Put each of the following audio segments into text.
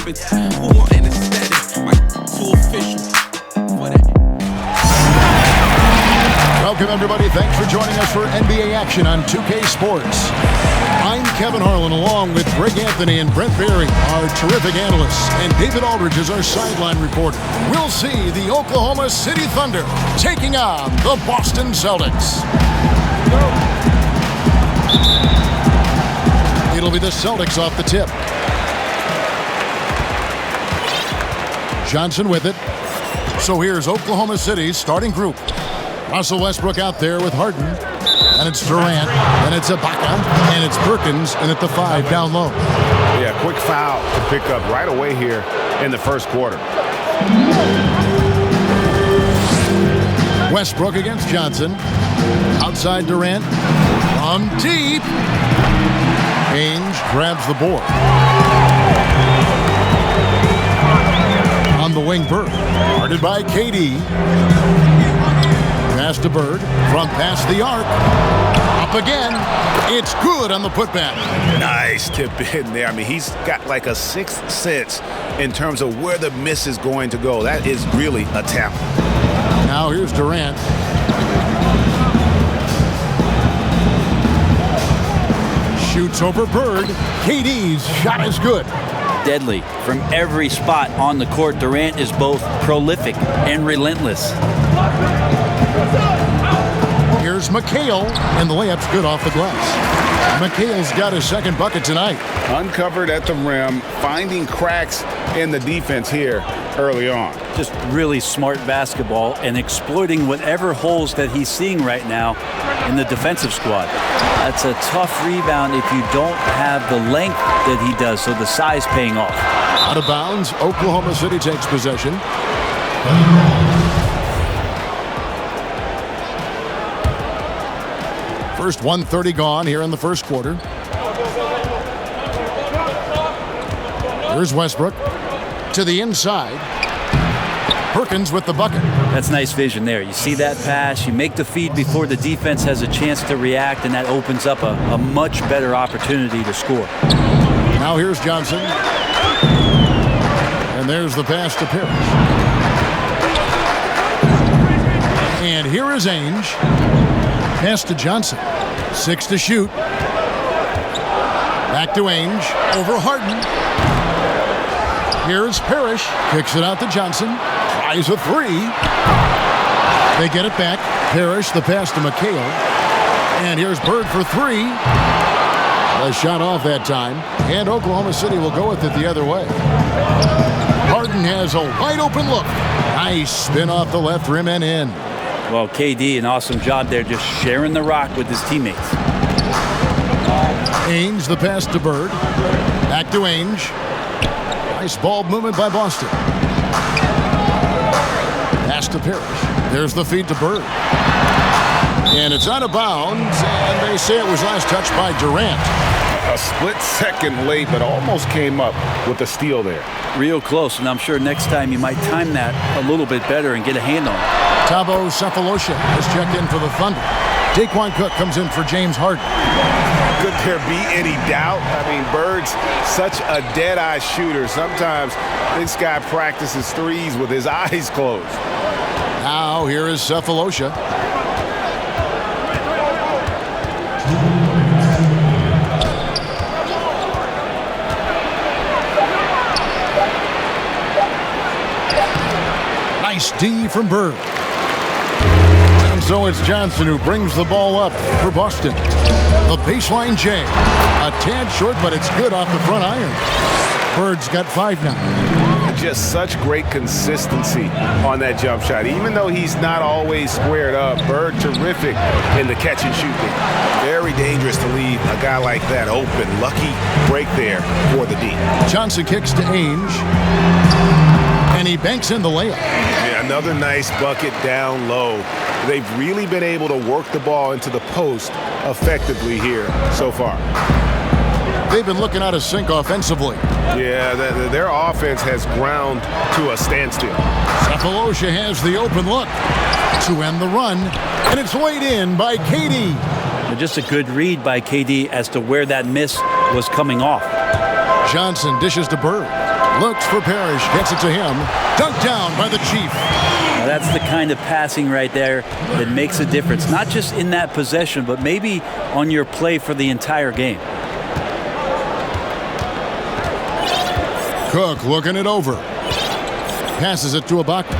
habits. Who want anesthetic? My too official for that. Welcome, everybody. Thanks for joining us for NBA action on 2K Sports. I'm Kevin Harlan, along with Greg Anthony and Brent Berry, our terrific analysts, and David Aldridge is our sideline reporter. We'll see the Oklahoma City Thunder taking on the Boston Celtics. It'll be the Celtics off the tip. Johnson with it. So here's Oklahoma City's starting group. Russell Westbrook out there with Harden. And it's Durant. And it's Ibaka. And it's Perkins. And at the 5 down low. Yeah, quick foul to pick up right away here in the first quarter. Westbrook against Johnson. Outside Durant. From deep. Ainge grabs the board. On the wing, Bird. Guarded by KD. Pass to Bird. From past the arc. Up again. It's good on the putback. Nice tip in there. I mean, he's got like a sixth sense in terms of where the miss is going to go. That is really a talent. Now here's Durant. Shoots over Bird. KD's shot is good. Deadly. From every spot on the court, Durant is both prolific and relentless. Here's McHale, and the layup's good off the glass. McHale's got his second bucket tonight. Uncovered at the rim, finding cracks in the defense here early on. Just really smart basketball and exploiting whatever holes that he's seeing right now in the defensive squad. That's a tough rebound if you don't have the length that he does, so the size paying off. Out of bounds, Oklahoma City takes possession. First 1:30 gone here in the first quarter. Here's Westbrook to the inside. Perkins with the bucket. That's nice vision there. You see that pass, you make the feed before the defense has a chance to react, and that opens up a much better opportunity to score. Now here's Johnson. And there's the pass to Parrish. And here is Ainge. Pass to Johnson. 6 to shoot. Back to Ainge. Over Harden. Here's Parrish. Kicks it out to Johnson. Tries a 3. They get it back. Parrish, the pass to McHale. And here's Bird for 3. A shot off that time. And Oklahoma City will go with it the other way. Harden has a wide open look. Nice spin off the left rim and in. Well, KD, an awesome job there, just sharing the rock with his teammates. Ainge, the pass to Bird. Back to Ainge. Nice ball movement by Boston. Pass to Parrish. There's the feed to Bird. And it's out of bounds, and they say it was last touched by Durant. A split second late, but almost came up with the steal there. Real close, and I'm sure next time you might time that a little bit better and get a hand on it. Thabo Sefolosha has checked in for the Thunder. Daquan Cook comes in for James Harden. Could there be any doubt? I mean, Bird's such a dead-eye shooter. Sometimes this guy practices threes with his eyes closed. Now here is Sefolosha. Nice D from Bird. And so it's Johnson who brings the ball up for Boston. The baseline J. A tad short, but it's good off the front iron. Bird's got 5 now. Just such great consistency on that jump shot. Even though he's not always squared up, Bird terrific in the catch and shoot game. Very dangerous to leave a guy like that open. Lucky break there for the D. Johnson kicks to Ainge. And he banks in the layup. Yeah, another nice bucket down low. They've really been able to work the ball into the post effectively here so far. They've been looking out of sync offensively. Yeah, their offense has ground to a standstill. Sefolosha has the open look to end the run, and it's laid in by KD. Just a good read by KD as to where that miss was coming off. Johnson dishes to Bird. Looks for Parrish. Gets it to him. Dunked down by the Chief. Now that's the kind of passing right there that makes a difference. Not just in that possession, but maybe on your play for the entire game. Cook looking it over. Passes it to Ibaka.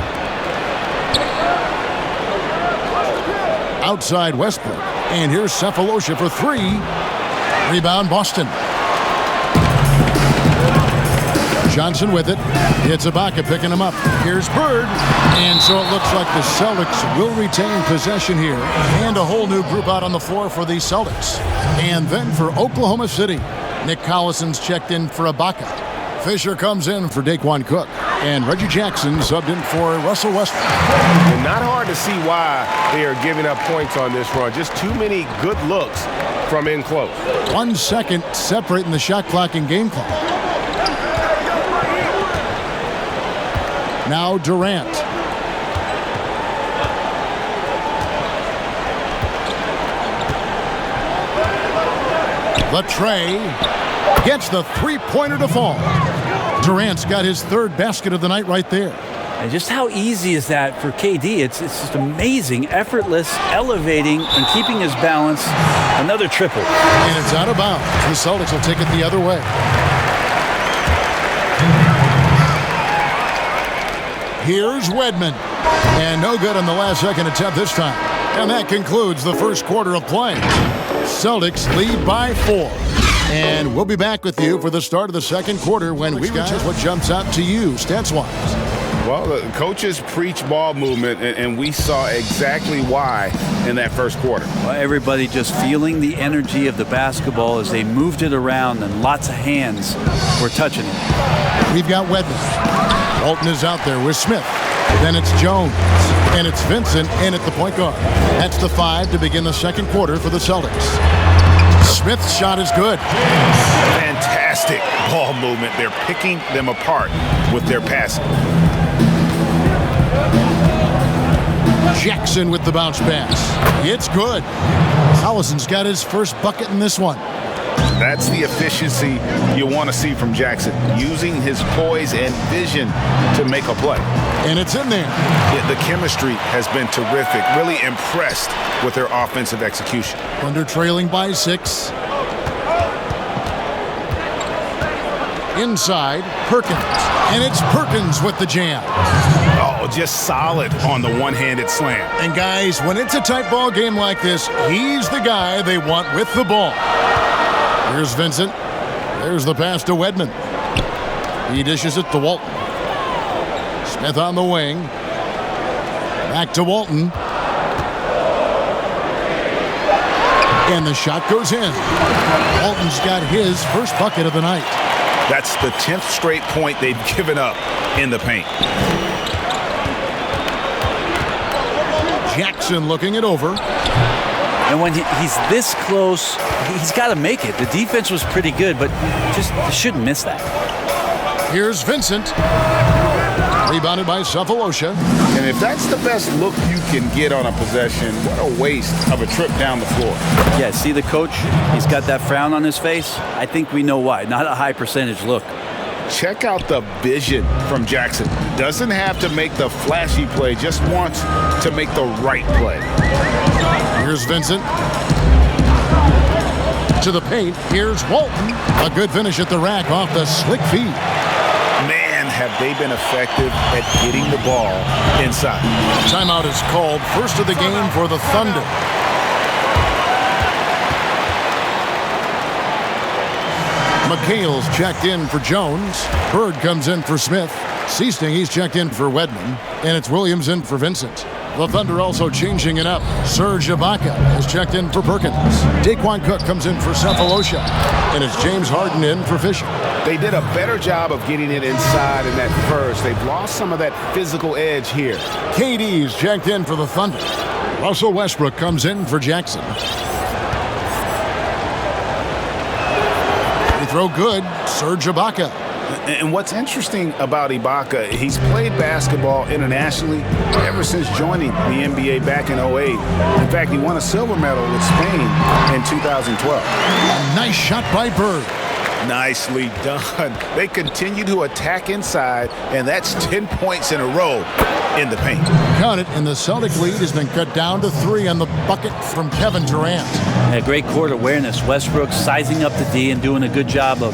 Outside Westbrook. And here's Cephalosha for three. Rebound Boston. Johnson with it. It's Ibaka picking him up. Here's Bird. And so it looks like the Celtics will retain possession here. And a whole new group out on the floor for the Celtics. And then for Oklahoma City, Nick Collison's checked in for Ibaka. Fisher comes in for Daquan Cook. And Reggie Jackson subbed in for Russell Westbrook. And not hard to see why they are giving up points on this run. Just too many good looks from in close. 1 second separating the shot clock and game clock. Now Durant. The tray gets the three-pointer to fall. Durant's got his third basket of the night right there. And just how easy is that for KD? It's just amazing, effortless, elevating, and keeping his balance. Another triple. And it's out of bounds. The Celtics will take it the other way. Here's Wedman. And no good on the last second attempt this time. And that concludes the first quarter of play. Celtics lead by 4. And we'll be back with you for the start of the second quarter when we return. What jumps out to you, stats-wise? Well, the coaches preach ball movement, and we saw exactly why in that first quarter. Well, everybody just feeling the energy of the basketball as they moved it around, and lots of hands were touching it. We've got Wedman. Walton is out there with Smith. Then it's Jones. And it's Vincent in at the point guard. That's the 5 to begin the second quarter for the Celtics. Smith's shot is good. Fantastic ball movement. They're picking them apart with their passing. Jackson with the bounce pass. It's good. Hollison's got his first bucket in this one. That's the efficiency you want to see from Jackson, using his poise and vision to make a play. And it's in there. Yeah, the chemistry has been terrific. Really impressed with their offensive execution. Thunder trailing by 6. Inside, Perkins. And it's Perkins with the jam. Oh, just solid on the one-handed slam. And guys, when it's a tight ball game like this, he's the guy they want with the ball. Here's Vincent. There's the pass to Wedman. He dishes it to Walton. Smith on the wing. Back to Walton. And the shot goes in. Walton's got his first bucket of the night. That's the 10th straight point they've given up in the paint. Jackson looking it over. And when he's this close, he's got to make it. The defense was pretty good, but just shouldn't miss that. Here's Vincent. Rebounded by Cephalosha. And if that's the best look you can get on a possession, what a waste of a trip down the floor. Yeah, see the coach? He's got that frown on his face. I think we know why. Not a high percentage look. Check out the vision from Jackson. Doesn't have to make the flashy play, just wants to make the right play. Here's Vincent. To the paint. Here's Walton. A good finish at the rack off the slick feed. Man, have they been effective at getting the ball inside. Timeout is called. First of the game for the Thunder. McHale's checked in for Jones. Bird comes in for Smith. Seasting, he's checked in for Wedman. And it's Williams in for Vincent. The Thunder also changing it up. Serge Ibaka has checked in for Perkins. Daquan Cook comes in for Cephalosha. And it's James Harden in for Fisher. They did a better job of getting it inside in that first. They've lost some of that physical edge here. KD's checked in for the Thunder. Russell Westbrook comes in for Jackson. Free throw good. Serge Ibaka. And what's interesting about Ibaka, he's played basketball internationally ever since joining the NBA back in 2008. In fact, he won a silver medal with Spain in 2012. A nice shot by Bird. Nicely done. They continue to attack inside, and that's 10 points in a row in the paint. Count it, and the Celtic lead has been cut down to 3 on the bucket from Kevin Durant. Yeah, great court awareness. Westbrook sizing up the D and doing a good job of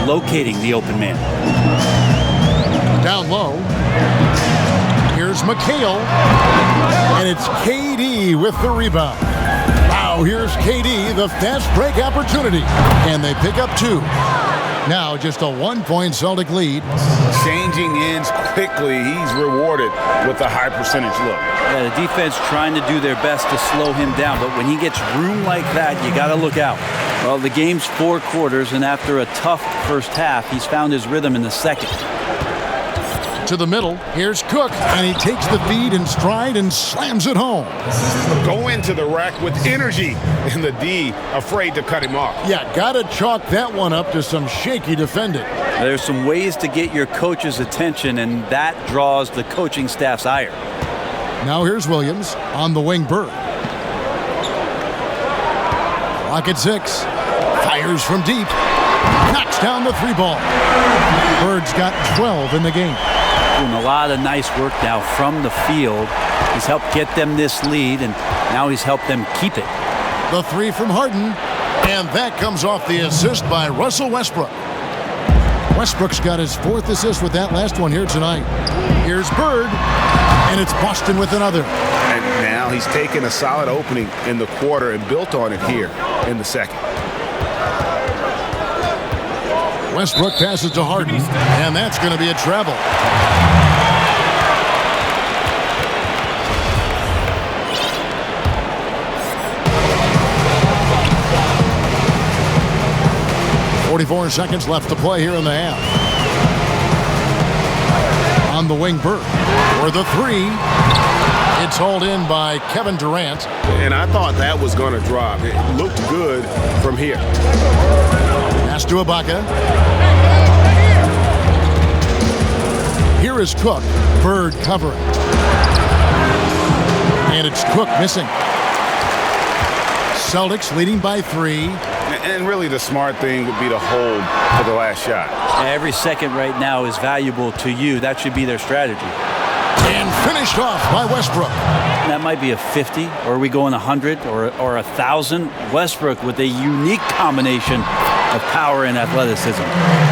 locating the open man. Down low. Here's McHale. And it's KD with the rebound. Wow, here's KD, the fast break opportunity. And they pick up 2. Now just a 1-point Celtic lead. Changing ends quickly. He's rewarded with a high percentage look. Yeah, the defense trying to do their best to slow him down, but when he gets room like that, you got to look out. Well, the game's 4 quarters, and after a tough first half, he's found his rhythm in the second. To the middle, here's Cook, and he takes the feed in stride and slams it home. Go into the rack with energy, and the D afraid to cut him off. Yeah, gotta chalk that one up to some shaky defending. There's some ways to get your coach's attention, and that draws the coaching staff's ire. Now here's Williams on the wing. Bird. Clock at 6. Fires from deep. Knocks down the 3-ball. Bird's got 12 in the game. Doing a lot of nice work now from the field. He's helped get them this lead, and now he's helped them keep it. The 3 from Harden, and that comes off the assist by Russell Westbrook. Westbrook's got his 4th assist with that last one here tonight. Here's Bird, and it's Boston with another. And now he's taken a solid opening in the quarter and built on it here in the second. Westbrook passes to Harden, and that's going to be a travel. .44 seconds left to play here in the half. On the wing, Bird for the 3. It's hauled in by Kevin Durant. And I thought that was going to drop. It looked good from here. Pass to Ibaka. Here is Cook. Bird covering. And it's Cook missing. Celtics leading by 3. And really the smart thing would be to hold for the last shot. Every second right now is valuable to you. That should be their strategy. And finished off by Westbrook. That might be a 50, or are we going 100 or 1,000? Westbrook with a unique combination of power and athleticism.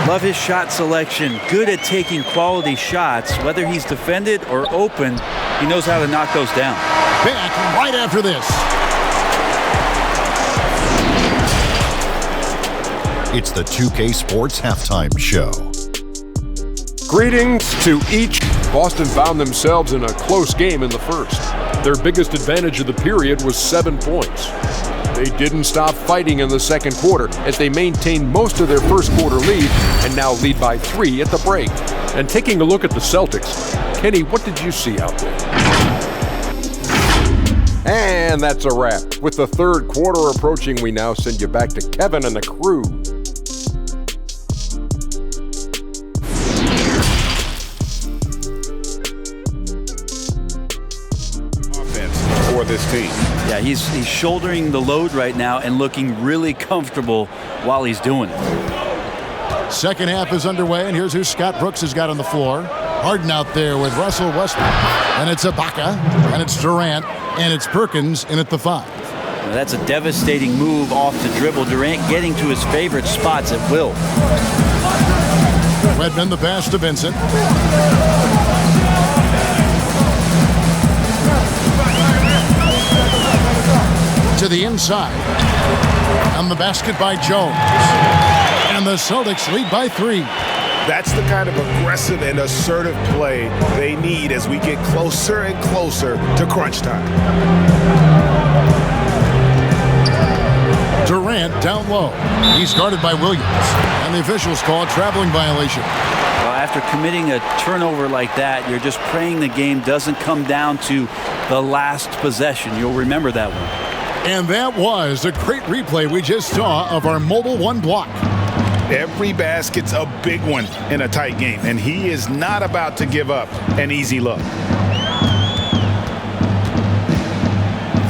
Love his shot selection. Good at taking quality shots. Whether he's defended or open, he knows how to knock those down. Back right after this. It's the 2K Sports Halftime Show. Greetings to each. Boston found themselves in a close game in the first. Their biggest advantage of the period was 7 points. They didn't stop fighting in the second quarter as they maintained most of their first quarter lead and now lead by 3 at the break. And taking a look at the Celtics, Kenny, what did you see out there? And that's a wrap. With the third quarter approaching, we now send you back to Kevin and the crew. For this team. Yeah, he's shouldering the load right now and looking really comfortable while he's doing it. Second half is underway, and here's who Scott Brooks has got on the floor. Harden out there with Russell Westbrook. And it's Ibaka, and it's Durant, and it's Perkins in at the 5. Now, that's a devastating move off the dribble. Durant getting to his favorite spots at will. Redmond the pass to Vincent. To the inside. On the basket by Jones. And the Celtics lead by 3. That's the kind of aggressive and assertive play they need as we get closer and closer to crunch time. Durant down low. He's guarded by Williams. And the officials call a traveling violation. Well, after committing a turnover like that, you're just praying the game doesn't come down to the last possession. You'll remember that one. And that was a great replay we just saw of our Mobile One block. Every basket's a big one in a tight game, and he is not about to give up an easy look.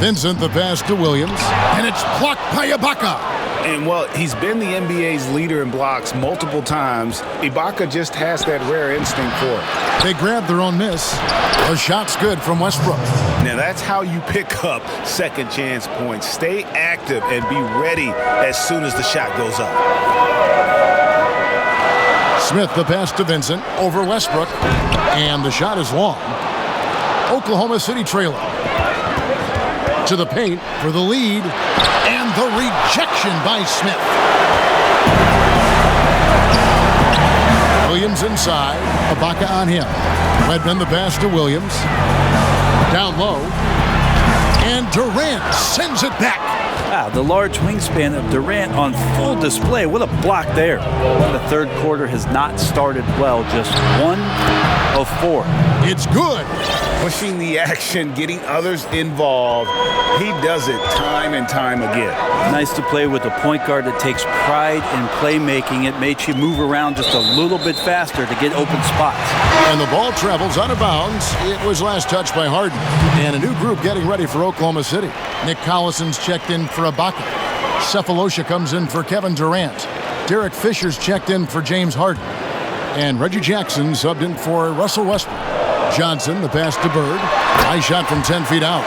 Vincent the pass to Williams, and it's blocked by Ibaka. And, well, he's been the NBA's leader in blocks multiple times. Ibaka just has that rare instinct for it. They grab their own miss. The shot's good from Westbrook. Now, that's how you pick up second chance points. Stay active and be ready as soon as the shot goes up. Smith, the pass to Vincent, over Westbrook, and the shot is long. Oklahoma City trailing. To the paint for the lead, and the rejection by Smith. Williams inside, Ibaka on him. Redmond the pass to Williams. Down low, and Durant sends it back. Wow, the large wingspan of Durant on full display. What a block there. The third quarter has not started well, just 1 of 4. It's good. Pushing the action, getting others involved. He does it time and time again. Nice to play with a point guard that takes pride in playmaking. It makes you move around just a little bit faster to get open spots. And the ball travels out of bounds. It was last touched by Harden. And a new group getting ready for Oklahoma City. Nick Collison's checked in for Ibaka. Cephalosha comes in for Kevin Durant. Derek Fisher's checked in for James Harden. And Reggie Jackson subbed in for Russell Westbrook. Johnson, the pass to Bird. High shot from 10 feet out.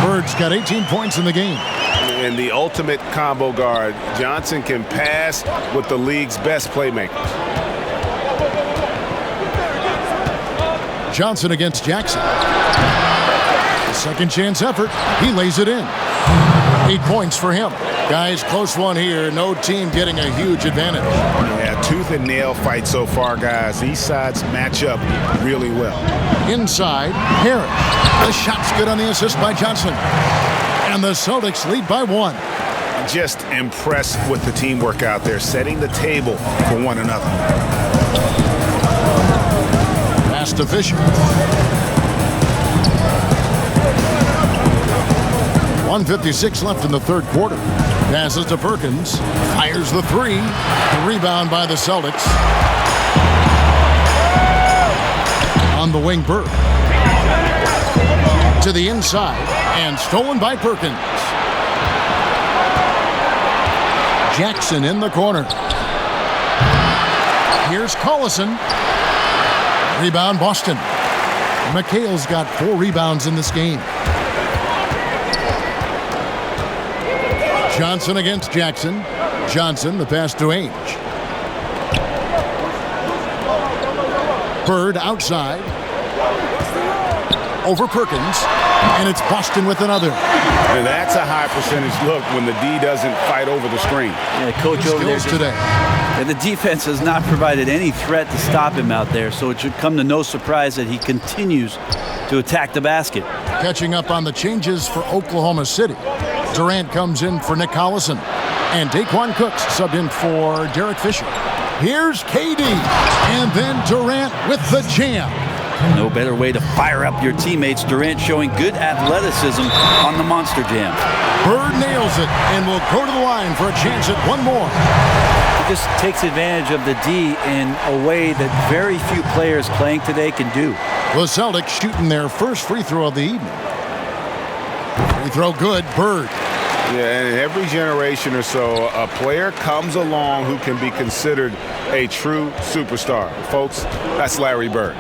Bird's got 18 points in the game. And the ultimate combo guard. Johnson can pass with the league's best playmakers. Johnson against Jackson. Second chance effort. He lays it in. 8 points for him. Guys, close one here. No team getting a huge advantage. Yeah, tooth and nail fight so far, guys. These sides match up really well. Inside, Harris. The shot's good on the assist by Johnson. And the Celtics lead by 1. Just impressed with the teamwork out there, setting the table for one another. Pass to Fisher. 1:56 left in the third quarter. Passes to Perkins. Fires the 3. The rebound by the Celtics. On the wing, Bird. To the inside. And stolen by Perkins. Jackson in the corner. Here's Collison. Rebound, Boston. McHale's got 4 rebounds in this game. Johnson against Jackson. Johnson, the pass to Ainge. Bird outside. Over Perkins. And it's Boston with another. And that's a high percentage look when the D doesn't fight over the screen. Yeah, coach over there today. And the defense has not provided any threat to stop him out there, so it should come to no surprise that he continues to attack the basket. Catching up on the changes for Oklahoma City. Durant comes in for Nick Collison. And Daquan Cooks subbed in for Derek Fisher. Here's KD. And then Durant with the jam. No better way to fire up your teammates. Durant showing good athleticism on the Monster Jam. Bird nails it and will go to the line for a chance at one more. He just takes advantage of the D in a way that very few players playing today can do. The Celtics shooting their first free throw of the evening. Free throw good, Bird. Yeah, and in every generation or so, a player comes along who can be considered a true superstar. Folks, that's Larry Bird.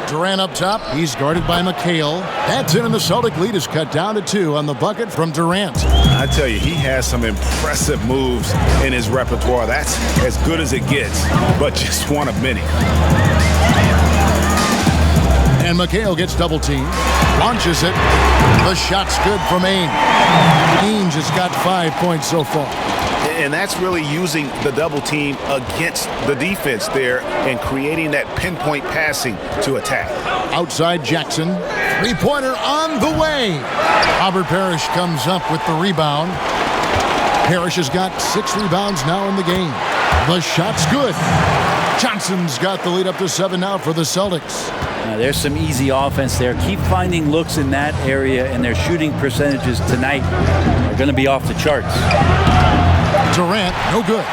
Durant up top. He's guarded by McHale. That's in, and the Celtic lead is cut down to 2 on the bucket from Durant. I tell you, he has some impressive moves in his repertoire. That's as good as it gets, but just one of many. And McHale gets double teamed. Launches it. The shot's good from Ainge. Ainge has got 5 points so far. And that's really using the double team against the defense there and creating that pinpoint passing to attack. Outside Jackson. Three-pointer on the way. Robert Parrish comes up with the rebound. Parrish has got 6 rebounds now in the game. The shot's good. Johnson's got the lead up to 7 now for the Celtics. Now, there's some easy offense there. Keep finding looks in that area, and their shooting percentages tonight are going to be off the charts. Durant, no good.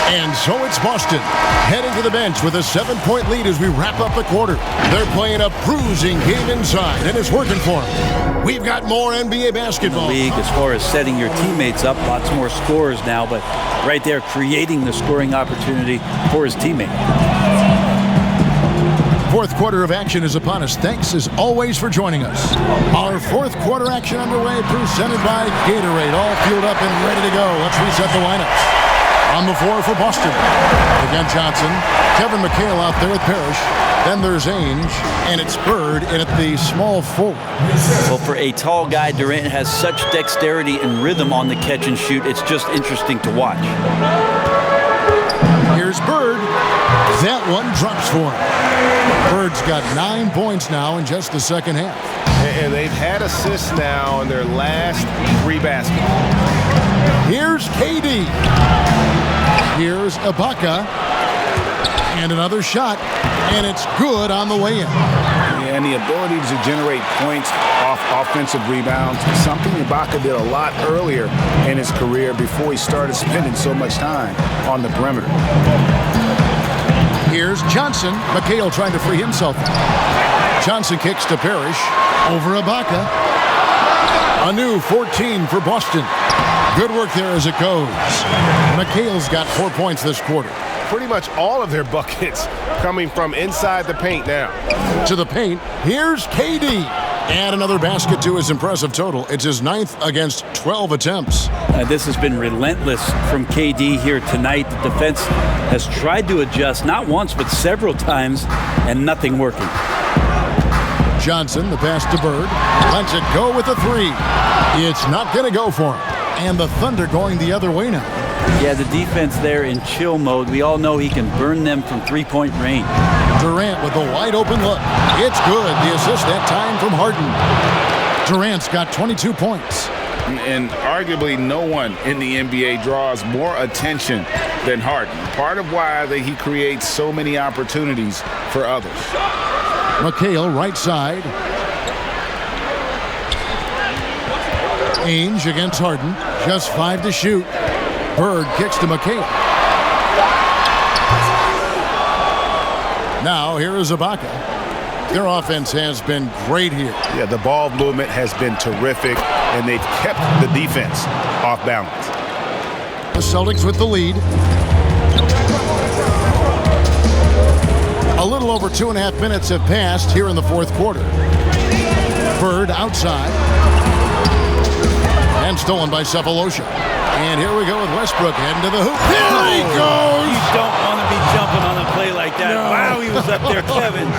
And so it's Boston heading to the bench with a 7-point lead as we wrap up the quarter. They're playing a bruising game inside, and it's working for them. We've got more NBA basketball. League as far as setting your teammates up, lots more scorers now, but right there creating the scoring opportunity for his teammate. Fourth quarter of action is upon us. Thanks as always for joining us. Our fourth quarter action underway, presented by Gatorade. All fueled up and ready to go. Let's reset the lineups. On the floor for Boston. Again, Johnson. Kevin McHale out there with Parrish. Then there's Ainge, and it's Bird in at the small forward. Well, for a tall guy, Durant has such dexterity and rhythm on the catch and shoot. It's just interesting to watch. Here's Bird. That one drops for him. Bird's got 9 points now in just the second half. And they've had assists now in their last 3 baskets. Here's KD. Here's Ibaka. And another shot. And it's good on the way in. And the ability to generate points off offensive rebounds, something Ibaka did a lot earlier in his career before he started spending so much time on the perimeter. Here's Johnson. McHale trying to free himself. Johnson kicks to Parrish. Over Ibaka. A new 14 for Boston. Good work there as it goes. McHale's got 4 points this quarter. Pretty much all of their buckets coming from inside the paint now. To the paint, here's KD. And another basket to his impressive total. It's his 9th against 12 attempts. This has been relentless from KD here tonight. The defense has tried to adjust, not once, but several times, and nothing working. Johnson, the pass to Bird. Lets it go with a 3. It's not going to go for him. And the Thunder going the other way now. Yeah, the defense there in chill mode. We all know he can burn them from three-point range. Durant with a wide open look. It's good. The assist that time from Harden. Durant's got 22 points. And arguably no one in the NBA draws more attention than Harden. Part of why he creates so many opportunities for others. McHale right side. Ainge against Harden. Just 5 to shoot. Bird kicks to McHale. Now here is Ibaka. Their offense has been great here. Yeah, the ball movement has been terrific, and they've kept the defense off balance. The Celtics with the lead. A little over 2.5 minutes have passed here in the fourth quarter. Bird outside. And stolen by Cephalosha. And here we go with Westbrook heading to the hoop. There he goes! You don't want to be jumping on a play like that. No. Wow, he was up there, Kevin.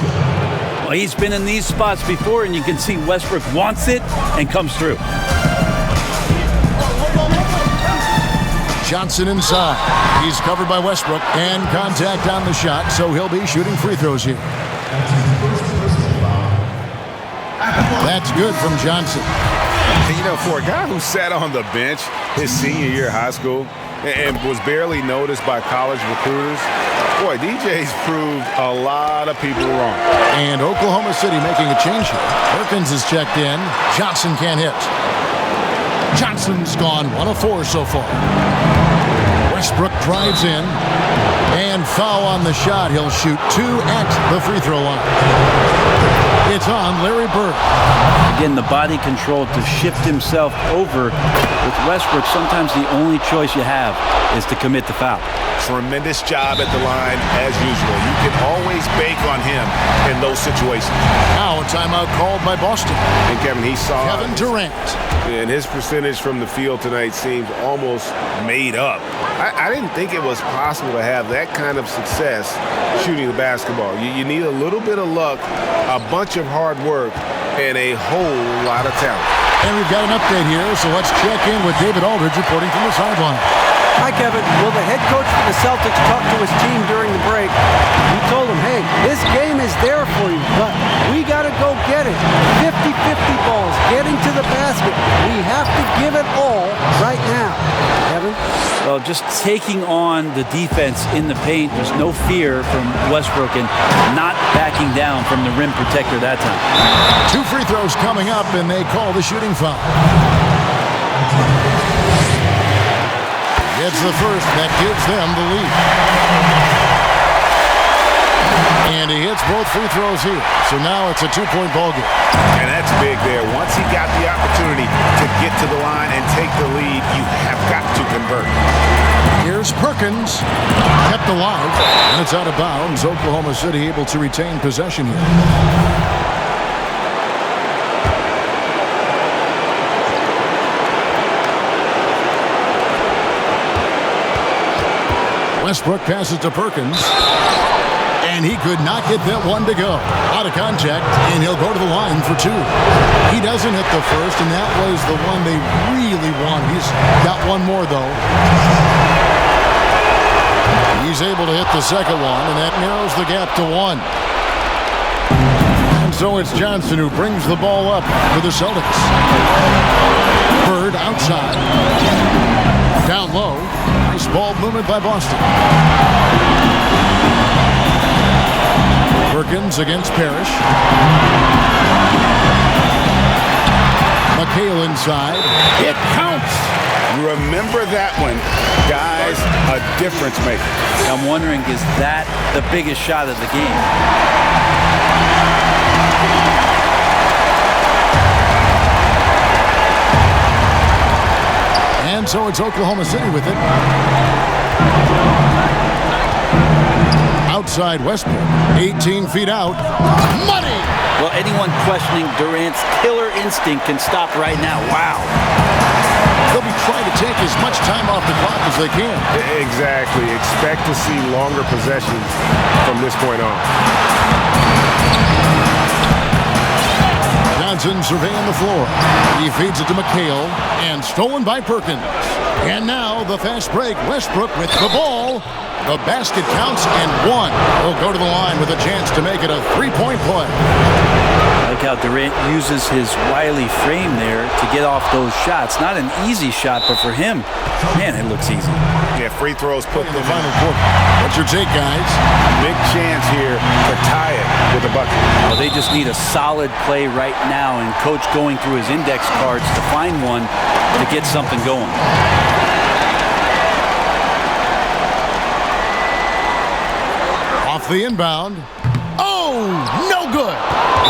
Well, he's been in these spots before, and you can see Westbrook wants it and comes through. Johnson inside. He's covered by Westbrook and contact on the shot, so he'll be shooting free throws here. That's good from Johnson. You know, for a guy who sat on the bench his senior year of high school and was barely noticed by college recruiters, boy, DJ's proved a lot of people wrong. And Oklahoma City making a change here. Perkins is checked in. Johnson can't hit. Johnson's gone 1 of 4 so far. Westbrook drives in. And foul on the shot. He'll shoot 2 at the free throw line. It's on Larry Bird. Again, the body control to shift himself over. With Westbrook, sometimes the only choice you have is to commit the foul. Tremendous job at the line, as usual. You can always bank on him in those situations. Now a timeout called by Boston. And Kevin, he saw Kevin Durant. And his percentage from the field tonight seems almost made up. I didn't think it was possible to have that kind of success shooting the basketball. You need a little bit of luck, a bunch of hard work, and a whole lot of talent. And we've got an update here, so let's check in with David Aldridge reporting from the sideline. Hi, Kevin. Well, the head coach for the Celtics talked to his team during the break. He told them, hey, this game is there for you, but we got to go get it. 50-50 balls, getting to the basket. We have to give it all right now. Kevin? Well, just taking on the defense in the paint. There's no fear from Westbrook and not backing down from the rim protector that time. 2 free throws coming up, and they call the shooting foul. gets the first. That gives them the lead. And he hits both free throws here. So now it's a 2-point ball game. And that's big there. Once he got the opportunity to get to the line and take the lead, you have got to convert. Here's Perkins. Kept alive. And it's out of bounds. Oklahoma City able to retain possession here. Westbrook passes to Perkins. And he could not get that one to go. Out of contact, and he'll go to the line for 2. He doesn't hit the first, and that was the one they really want. He's got one more, though. He's able to hit the second one, and that narrows the gap to 1. And so it's Johnson who brings the ball up for the Celtics. Bird outside. Down low. Nice ball movement by Boston. Perkins against Parrish. McHale inside. It counts. Remember that one. Guys, a difference maker. I'm wondering, is that the biggest shot of the game? And so it's Oklahoma City with it. Outside Westbrook, 18 feet out. Money! Well, anyone questioning Durant's killer instinct can stop right now. Wow. They'll be trying to take as much time off the clock as they can. Exactly. Expect to see longer possessions from this point on. Johnson surveying the floor. He feeds it to McHale, and stolen by Perkins. And now the fast break. Westbrook with the ball. The basket counts, and 1. He'll go to the line with a chance to make it a 3-point play. I like how Durant uses his wily frame there to get off those shots. Not an easy shot, but for him, man, it looks easy. Yeah, free throws put in the final quarter. What's your take, guys? Big chance here to tie it with a bucket. Well, they just need a solid play right now, and Coach going through his index cards to find one to get something going. Off the inbound. Oh, no good.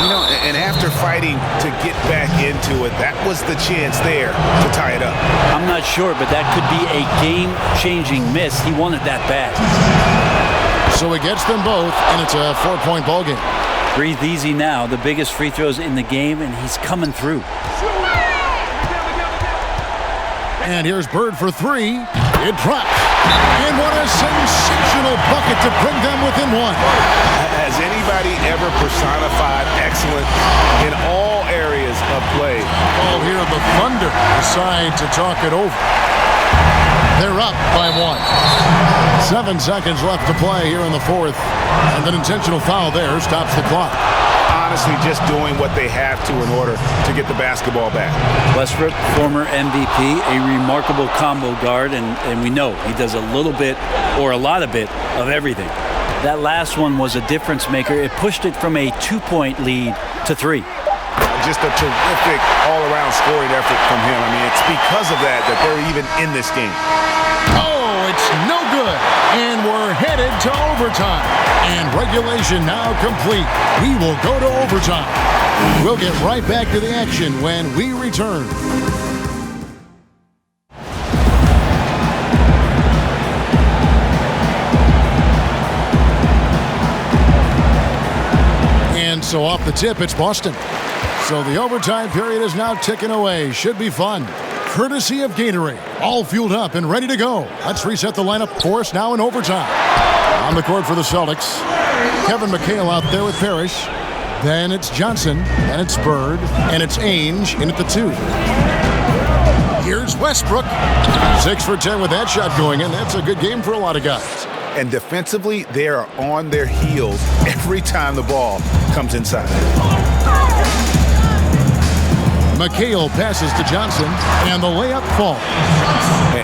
You know, and after fighting to get back into it, that was the chance there to tie it up. I'm not sure, but that could be a game-changing miss. He wanted that bad. So he gets them both, and it's a 4-point ball game. Breathe easy now. The biggest free throws in the game, and he's coming through. And here's Bird for 3. It drops. And what a sensational bucket to bring them within 1. Has anybody ever personified excellence in all areas of play? Oh, here the Thunder decide to talk it over. They're up by 1. 7 seconds left to play here in the 4th. And an intentional foul there stops the clock. Honestly, just doing what they have to in order to get the basketball back. Westbrook, former MVP, a remarkable combo guard, and we know he does a little bit or a lot of everything. That last one was a difference maker. It pushed it from a 2-point lead to 3. Just a terrific all-around scoring effort from him. I mean, it's because of that they're even in this game. Oh, it's no good. And we're headed to overtime. And regulation now complete. We will go to overtime. We'll get right back to the action when we return. And so off the tip, it's Boston. So the overtime period is now ticking away. Should be fun. Courtesy of Gatorade. All fueled up and ready to go. Let's reset the lineup for us now in overtime. On the court for the Celtics, Kevin McHale out there with Parrish. Then it's Johnson, and it's Bird, and it's Ainge in at the 2. Here's Westbrook. 6 for 10 with that shot going in. That's a good game for a lot of guys. And defensively, they are on their heels every time the ball comes inside. McHale passes to Johnson, and the layup falls.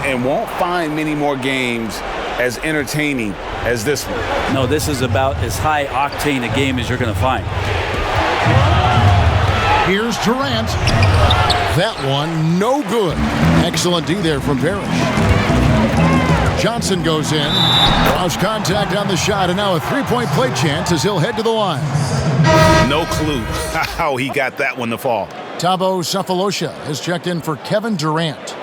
And won't find many more games as entertaining as this one. No, this is about as high octane a game as you're going to find. Here's Durant. That one, no good. Excellent D there from Parrish. Johnson goes in. Draws contact on the shot, and now a three-point play chance as he'll head to the line. No clue how he got that one to fall. Thabo Sefolosha has checked in for Kevin Durant.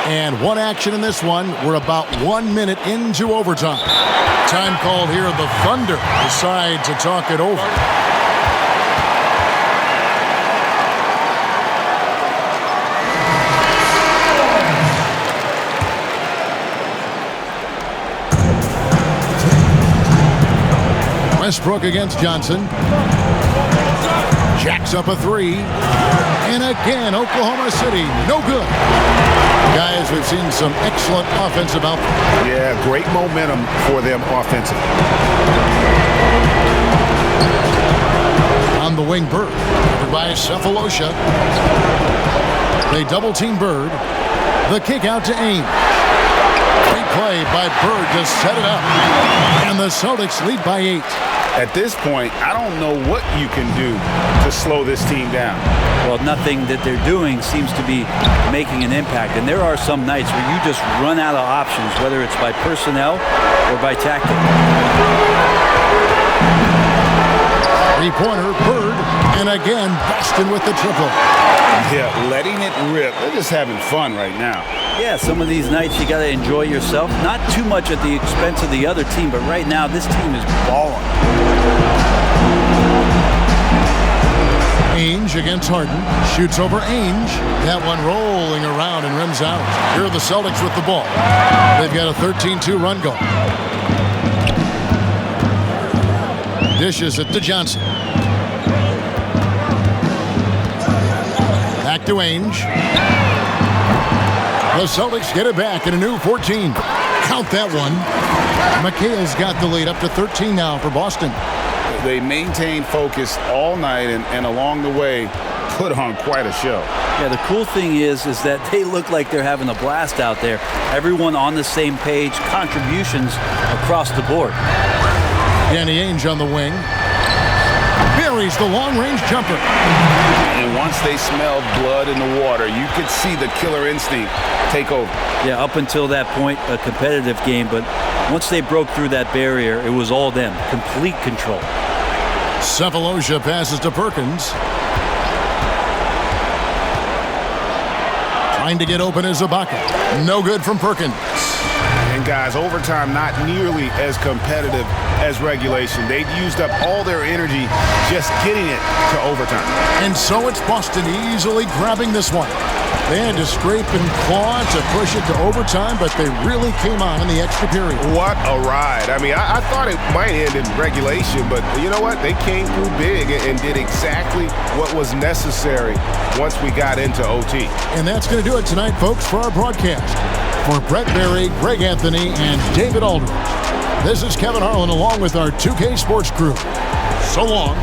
And one action in this one. We're about 1 minute into overtime. Time called here. The Thunder decide to talk it over. Westbrook against Johnson. Jacks up a three. And again, Oklahoma City, no good. Guys, we've seen some excellent offensive output. Yeah, great momentum for them offensively. On the wing, Bird. Covered by Sefolosha. They double-team Bird. The kick out to Ames. Great play by Bird to set it up. And the Celtics lead by 8. At this point, I don't know what you can do to slow this team down. Well, nothing that they're doing seems to be making an impact. And there are some nights where you just run out of options, whether it's by personnel or by tactic. Three-pointer, Bird, and again, Boston with the triple. Yeah, letting it rip. They're just having fun right now. Yeah, some of these nights you got to enjoy yourself. Not too much at the expense of the other team, but right now this team is balling. Ainge against Harden. Shoots over Ainge. That one rolling around and rims out. Here are the Celtics with the ball. They've got a 13-2 run going. Dishes it to Johnson. Back to Ainge. The Celtics get it back in a new 14. Count that one. McHale's got the lead up to 13 now for Boston. They maintained focus all night and along the way put on quite a show. Yeah, the cool thing is that they look like they're having a blast out there. Everyone on the same page, contributions across the board. Danny Ainge on the wing. Buries the long-range jumper. And once they smelled blood in the water, you could see the killer instinct take over. Yeah, up until that point, a competitive game, but once they broke through that barrier, it was all them. Complete control. Sefolosha passes to Perkins. Trying to get open is Ibaka. No good from Perkins. And guys, overtime not nearly as competitive as regulation. They'd used up all their energy just getting it to overtime. And so it's Boston easily grabbing this one. They had to scrape and claw to push it to overtime, but they really came on in the extra period. What a ride. I mean, I thought it might end in regulation, but you know what? They came through big and did exactly what was necessary once we got into OT. And that's going to do it tonight, folks, for our broadcast. For Brett Berry, Greg Anthony, and David Aldridge, this is Kevin Harlan along with our 2K Sports crew. So long.